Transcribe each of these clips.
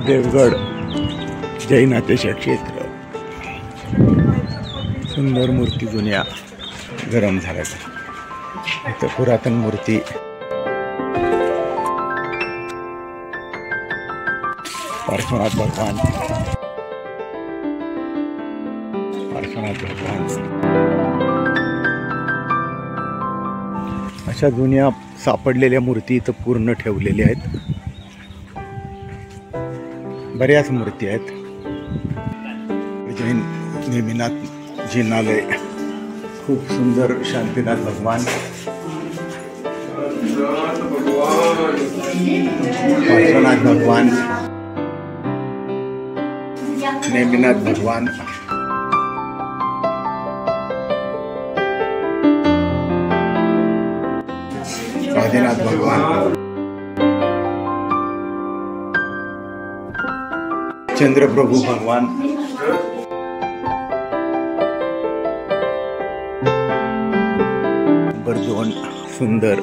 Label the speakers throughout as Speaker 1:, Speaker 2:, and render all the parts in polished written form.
Speaker 1: देवगड जैनातेश क्षेत्र, सुंदर मूर्ती जुन्या गरम झाल्या। इथं पुरातन मूर्ती, पार्श्वनाथ भगवान, पार्श्वनाथ भगवान अशा जुन्या सापडलेल्या मूर्ती इथं पूर्ण ठेवलेल्या आहेत। बऱ्याच मूर्ती आहेत। जैन नेमिनाथ जिनालय, खूप सुंदर शांतीनाथ भगवान, पार्श्वनाथ भगवान, नेमिनाथ भगवान, आदिनाथ भगवान, चंद्रप्रभु भगवान, दोन सुंदर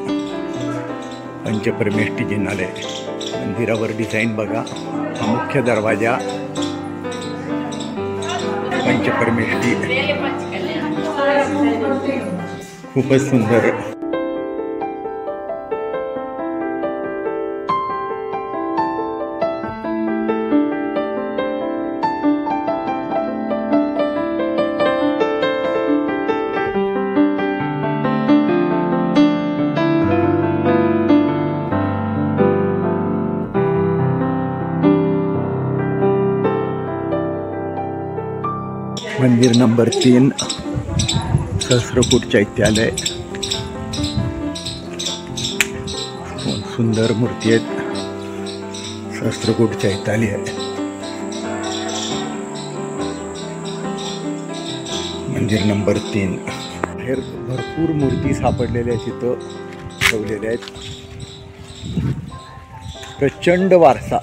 Speaker 1: पंचपरमेष्ठी जिनालय। मंदिरावर डिझाईन बघा, हा मुख्य दरवाजा पंचपरमेष्ठी, खूपच सुंदर। मंदिर नंबर 3, सहस्त्रकूट चैत्यालय। सुंदर मूर्ती आहेत, सहस्त्रकूट चैत्यालय। मंदिर नंबर 3। बाहेर भरपूर मूर्ती सापडलेल्या तिथं ठेवलेल्या आहेत। प्रचंड वारसा,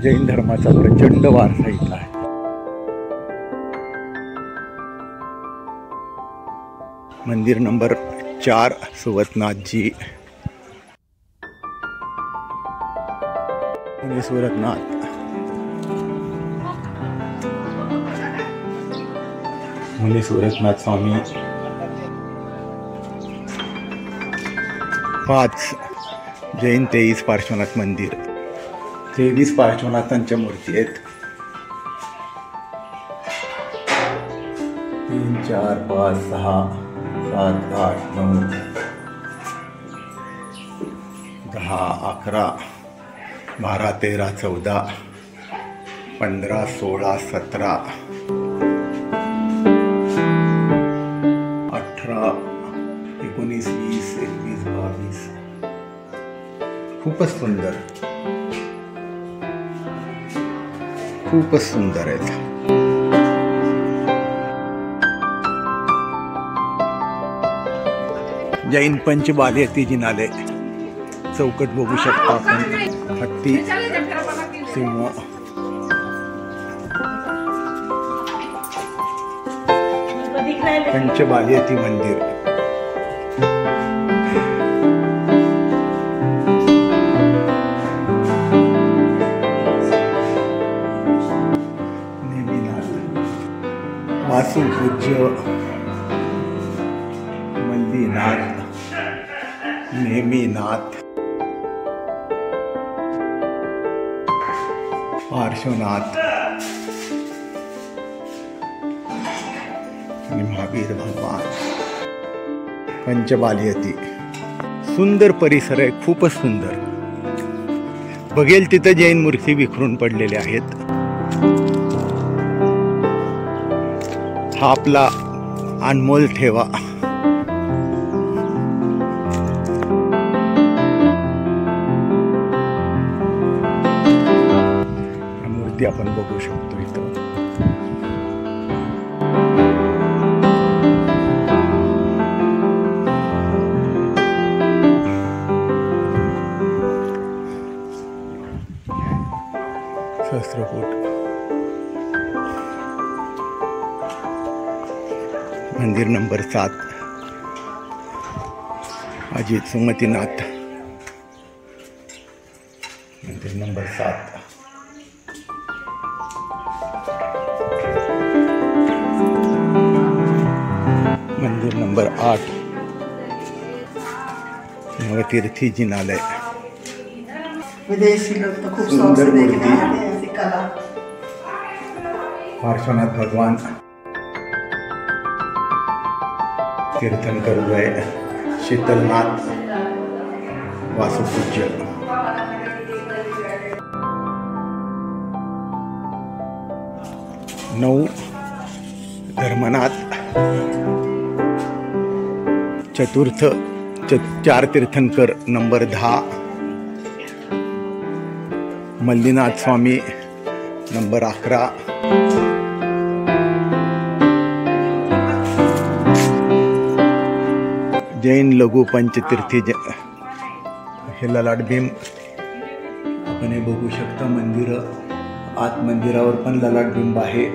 Speaker 1: जैन धर्माचा प्रचंड वारसा इथला आहे। मंदिर नंबर 4, सुवतनाथजी, सुरतनाथ, मुनी सुरतनाथ स्वामी। 5 जैन 23 पार्श्वनाथ मंदिर, 23 पार्श्वनाथांच्या मूर्ती आहेत। 3, 4, 5, 6, 7, 8, 9, 10, 11, 12, 13, 14, 15, 16, 17, 18, 19, 20, 21, 22। खूपच सुंदर, खूपच सुंदर आहेत। जैन पंचबालयती जिनालय, चौकट बघू शकता आपण, हत्ती, सिंह, पंचबालयती मंदिर। नेमिनाथ, वासुपूज्य मल्लीनाथ, नेमिनाथ, पार्श्वनाथ आणि महावीर भगवान। पंचबालयती, सुंदर परिसर आहे, खूपच सुंदर। बघेल तिथं जैन मूर्ती विखरून पडलेल्या आहेत। हा आपला अनमोल ठेवा। मूर्ती आपण बघू शकतो इथं। सहस्त्रकूट मंदिर नंबर 7, अजित सुमतीनाथ, मंदिर नंबर 7। नवतीर्थी जिनालय,
Speaker 2: विदेशी लोग तो खूब शौक
Speaker 1: सुंदर
Speaker 2: से देखने
Speaker 1: मूर्ति।
Speaker 2: आते हैं ऐसी कला।
Speaker 1: पार्श्वनाथ भगवान तीर्थंकर गए, शीतलनाथ वासुपूज्य, नऊ धर्मनाथ, चतुर्थ चार तीर्थंकर नंबर 10, मल्लीनाथ स्वामी नंबर 11, जैन लघु पंचतीर्थी हे ललाट भीम आपण हे बघू शकता. मंदिर आत मंदिरावर पण ललाट बिंब आहे.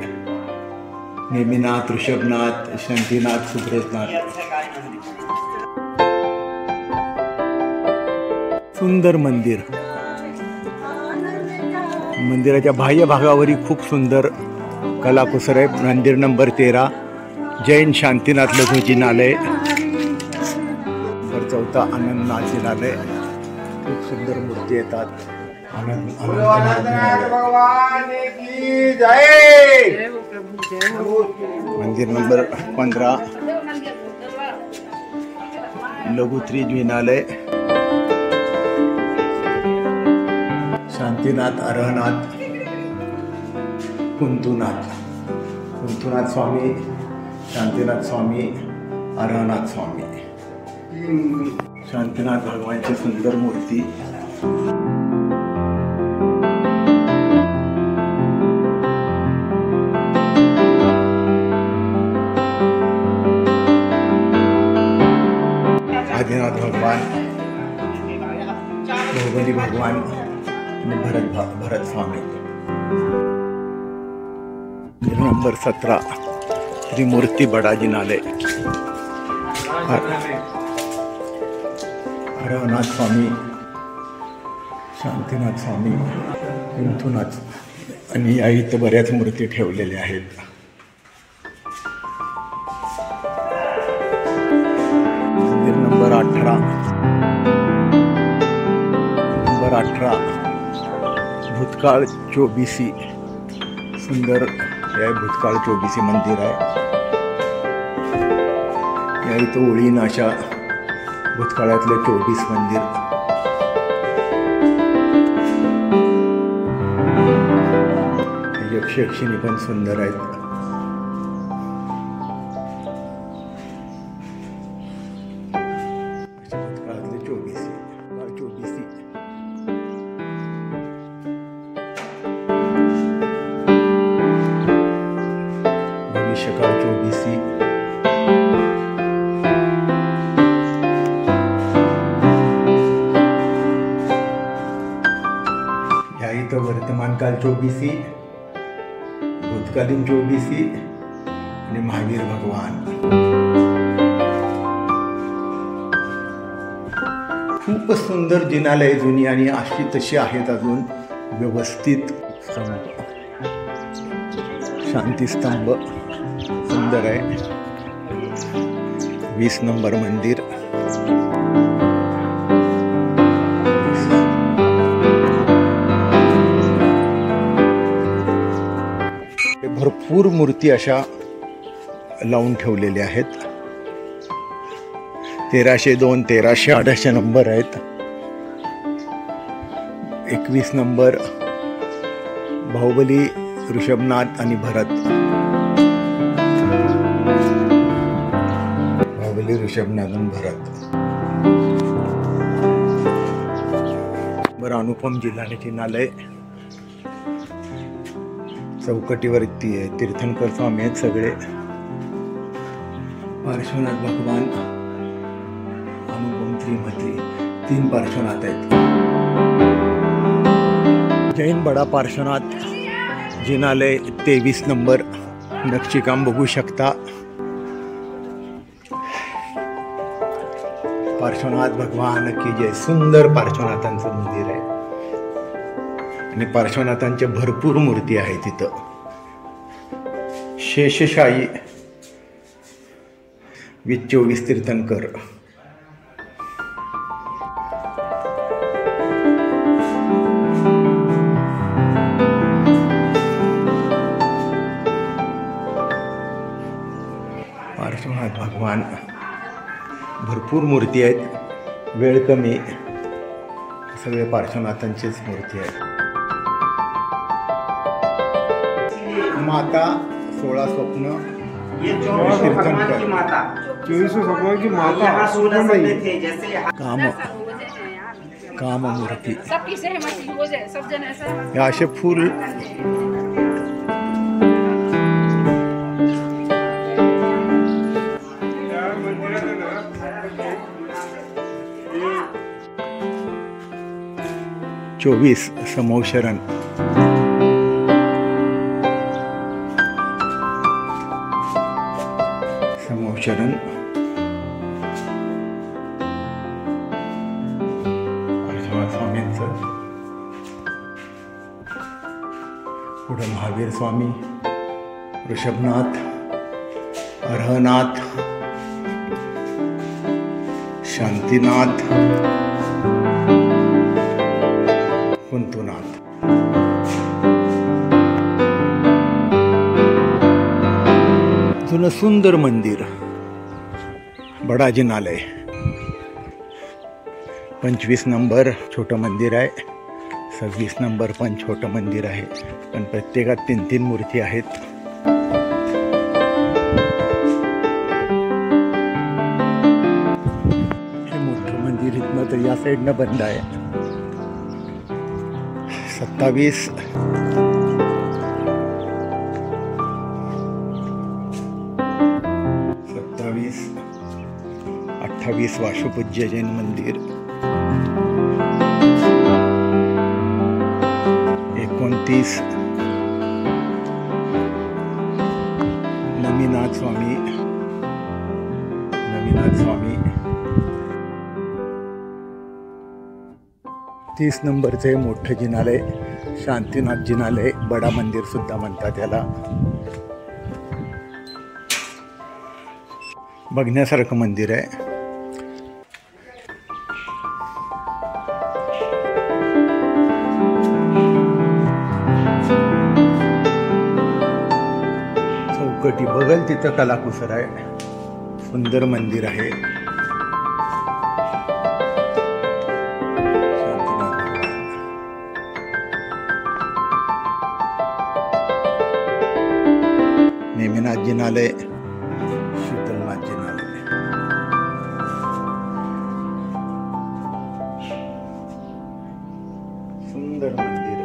Speaker 1: नेमिनाथ, ऋषभनाथ, शांतीनाथ, सुब्रतनाथ. सुंदर मंदिर. मंदिराच्या बाह्य भागावरही खूप सुंदर कलाकुसर आहे. मंदिर नंबर 13, जैन शांतीनाथ लघु जिनालय. नंबर 14 आनंदनाथ जिनालय. खूप सुंदर मूर्ती येतात. मंदिर नंबर 15 लघुत्री जिनालय. शांतीनाथ, अरहनाथ, कुंतुनाथ स्वामी, शांतीनाथ स्वामी, अरहनाथ स्वामी. शांतीनाथ भगवानची सुंदर मूर्ती. आदिनाथ भगवान, बहुबली भगवान आणि भरत स्वामी. नंबर 17 त्रिमूर्ति बड़ा जिनालय. अरहनाथ स्वामी, शांतीनाथ स्वामी, कुंतुनाथ आणि या इथं बऱ्याच मूर्ती ठेवलेल्या आहेत. मंदिर नंबर 18 भूतकाळ चोबीसी. सुंदर हे भूतकाळ चोबीसी मंदिर आहे. या इथं ओळीनं अशा भूतकाळातले 24 मंदिर. यक्षयक्षिणी पण सुंदर आहेत. भूतकाळातले 24 भविष्यकाळ 24. या इथं वर्तमानकाल 24, भूतकालीन 24 आणि महावीर भगवान. खूप सुंदर जिनालय, जुनी आणि अशी तशी आहेत अजून व्यवस्थित. शांतीस्तंभ सुंदर आहे. 20 नंबर मंदिर. भरपूर मूर्ती अशा लावून ठेवलेल्या आहेत. 1302, 1300 नंबर आहेत. 21 नंबर बाहुबली, ऋषभनाथ आणि भरत. बाहुबली, ऋषभनाथ आणि भरत. बरं, अनुपम जिनालय चौकटीवरती आहे. तीर्थंकर स्वामी आहेत सगळे. पार्श्वनाथ भगवान, अनुपम त्रिमती, 3 पार्श्वनाथ आहेत. जैन बडा पार्श्वनाथ जिनालय 23 नंबर. नक्षीकाम बघू शकता. पार्श्वनाथ भगवान की जय. सुंदर पार्श्वनाथांचं मंदिर आहे आणि पार्श्वनाथांच्या भरपूर मूर्ती आहेत तिथं. शेषशाही 20-24 तीर्थंकर. भरपूर मूर्ती आहेत, वेळ कमी, सगळे पार्श्वनाथांचीच मूर्ती आहे. माता 16 स्वप्न कीर्तनकर काम मूर्ती हे असे फूल चोवीस समौशरण समौशरण स्वामींचं. पुढे महावीर स्वामी, ऋषभनाथ, अर्हनाथ, शांतीनाथ, कुंतुनाथ. जुनं सुंदर मंदिर, बडा जिनालय. 25 नंबर छोटं मंदिर आहे, 26 नंबर पण छोटं मंदिर आहे, पण प्रत्येकात 3-3 मूर्ती आहेत. हे मोठं मंदिर इथनं तर या साईडनं बंद आहे. 27 28 वाशुपूज्य जैन मंदिर. 29 नमीनाथ स्वामी. 30 नंबरचे मोठं जिनालय, शांतीनाथ जिनालय, बडा मंदिर सुद्धा म्हणतात याला. बघण्यासारखं मंदिर आहे. चौकटी बघल तिथं कलाकुसर आहे, सुंदर मंदिर आहे. नेमिनाथ जिनालय, शीतलनाथ जिनालय. सुंदर मंदिर.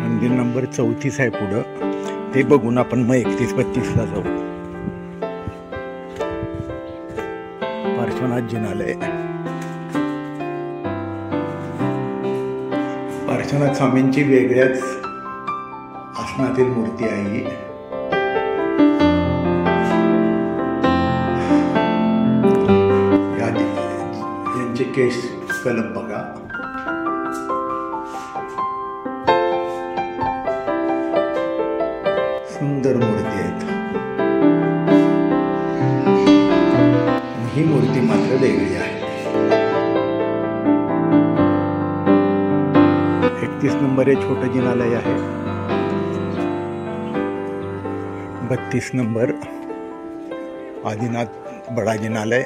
Speaker 1: मंदिर नंबर 34 आहे पुढं, ते बघून आपण मग 31-32ला जाऊ. पार्श्वनाथ जिनालय. पार्श्वनाथ स्वामींची वेगळ्याच आसनातील मूर्ती आहे. यांचे केश कलम बघा. सुंदर मूर्ती आहेत. ही मूर्ती मात्र वेगळी आहे. 31 नंबर हे छोटं जिनालय आहे. 32 नंबर आदिनाथ बडा जिनालय.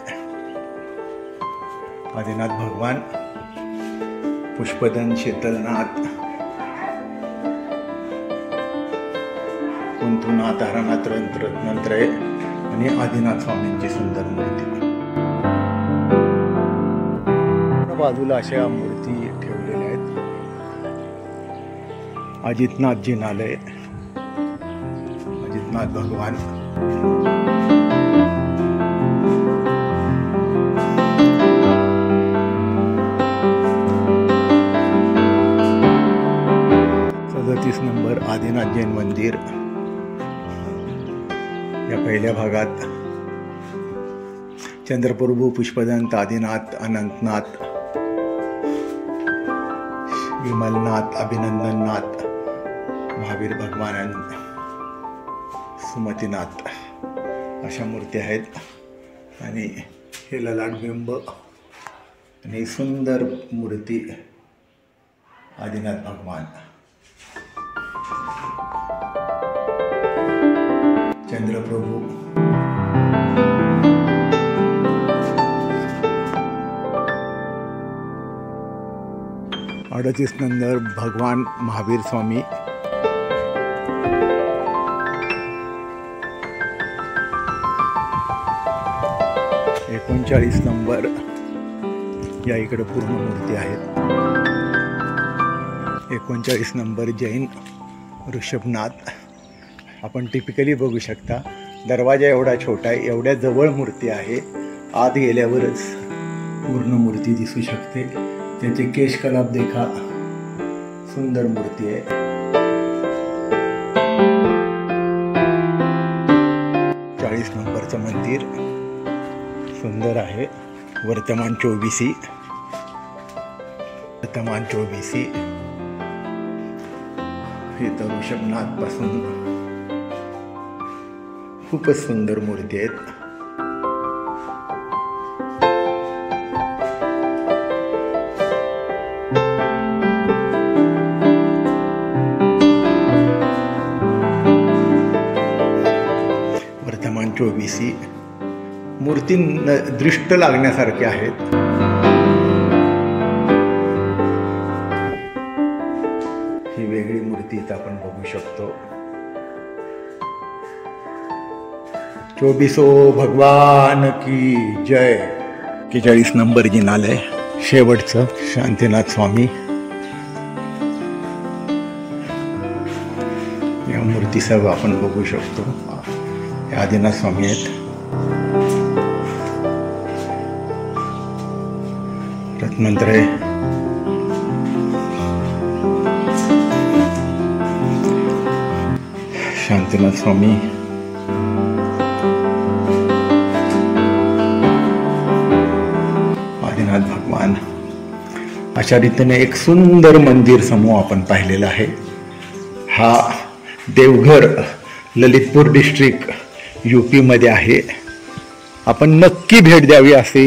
Speaker 1: आदिनाथ भगवान, पुष्पदन, शीतलनाथ, कुंतुनाथ, हरनाथ, रत्नत्रय आणि आदिनाथ स्वामींची सुंदर मूर्ती. बाजूला अशा मूर्ती ठेवलेल्या आहेत. अजितनाथ जिनालय, अजितनाथ भगवान. नंबर आदिनाथ जैन मंदिर. या पहिल्या भागात चंद्रप्रभू, पुष्पदंत, आदिनाथ, अनंतनाथ, विमलनाथ, अभिनंदननाथ, महावीर भगवान, सुमतीनाथ अशा मूर्ती आहेत. आणि हे ललाटबिंब आणि सुंदर मूर्ती आदिनाथ भगवान. चंद्रप्रभू, 38 नंबर भगवान महावीर स्वामी, एकोणचाळीस नंबर या इकडे पूर्ण मूर्ती आहेत. 39 नंबर जैन ऋषभनाथ. आपण टिपिकली बघू शकता दरवाजा एवढा छोटा आहे, एवढ्या जवळ मूर्ती आहे. आत गेल्यावरच पूर्ण मूर्ती दिसू शकते. त्याचे केशकलाप देखा, सुंदर मूर्ती आहे. 40 नंबरचं मंदिर सुंदर आहे. वर्तमान 24 हे तर ऋषभनाथ पासून खूपच सुंदर मूर्ती आहेत. वर्तमान 24 मूर्ती दृष्ट लागण्यासारख्या आहेत. ही वेगळी मूर्ती इथं आपण बघू शकतो. 24 भगवान की जय. 41 नंबर जिनालय शेवटचं शांतीनाथ स्वामी. या मूर्ती सर्व आपण बघू शकतो. हे आदिनाथ स्वामी आहेत. रत्नत्रय, शांतीनाथ स्वामी, आदिनाथ भगवान. अशा रीतीने एक सुंदर मंदिर समूह आपण पाहिलेला आहे. हा देवघर ललितपूर डिस्ट्रिक्ट UP मध्ये आहे. आपण नक्की भेट द्यावी असे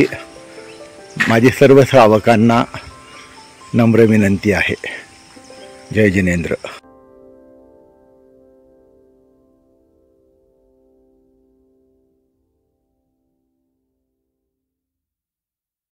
Speaker 1: माझे सर्व श्रावकांना नम्र विनंती आहे. जय जिनेंद्र.